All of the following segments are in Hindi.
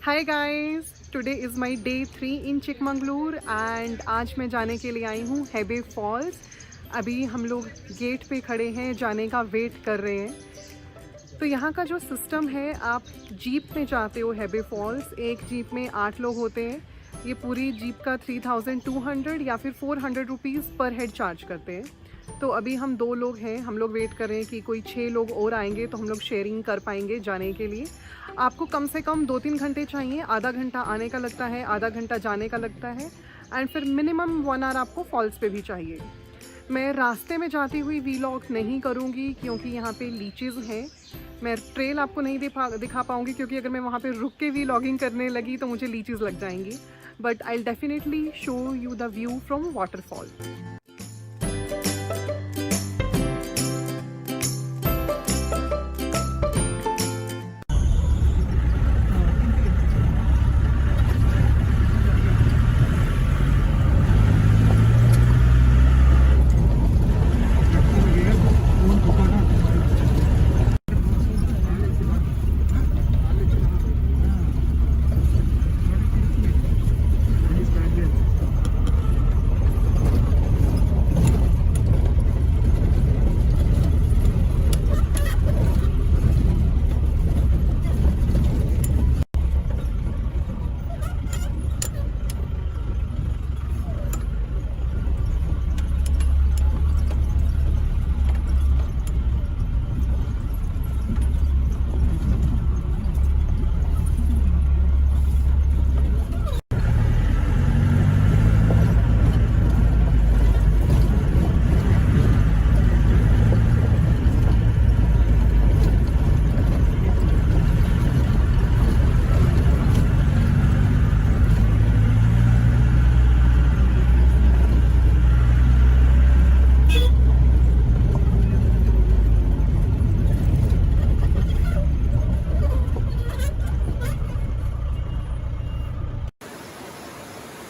Hi guys, today is my day 3 in Chikmagalur and आज मैं जाने के लिए आई हूँ हेबे फॉल्स। अभी हम लोग गेट पे खड़े हैं, जाने का वेट कर रहे हैं। तो यहाँ का जो सिस्टम है, आप जीप में जाते हो हेबे फॉल्स। एक जीप में 8 लोग होते हैं। ये पूरी जीप का 3200 या फिर 400 रुपीज़ पर हेड चार्ज करते हैं। तो अभी हम 2 लोग हैं, हम लोग वेट कर रहे हैं कि कोई 6 लोग और आएंगे तो हम लोग शेयरिंग कर पाएंगे जाने के लिए। आपको कम से कम 2-3 घंटे चाहिए, आधा घंटा आने का लगता है, आधा घंटा जाने का लगता है एंड फिर मिनिमम 1 आवर आपको फॉल्स पे भी चाहिए। मैं रास्ते में जाती हुई वीलॉग नहीं करूँगी क्योंकि यहाँ पे लीचेस हैं। मैं ट्रेल आपको नहीं दिखा पाऊँगी क्योंकि अगर मैं वहाँ पे रुक के वीलॉगिंग करने लगी तो मुझे लीचेस लग जाएंगी। But I will definitely show you the view from waterfall.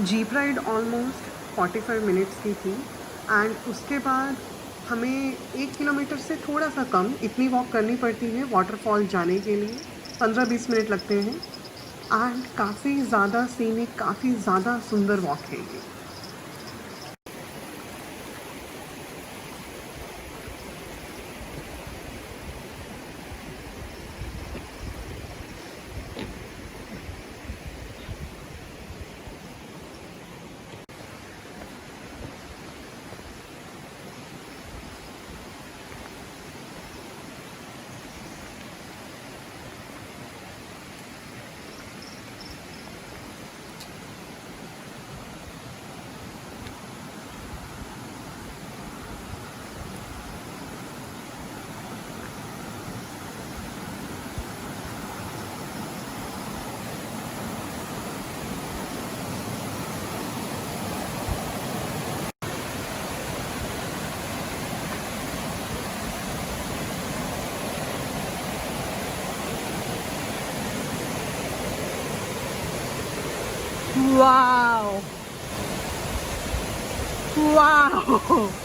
Jeep ride almost 45 minutes की थी एंड उसके बाद हमें 1 किलोमीटर से थोड़ा सा कम इतनी वॉक करनी पड़ती है वाटरफॉल जाने के लिए। 15-20 मिनट लगते हैं एंड काफ़ी ज़्यादा सीनिक, काफ़ी ज़्यादा सुंदर वॉक है ये। Wow! Wow!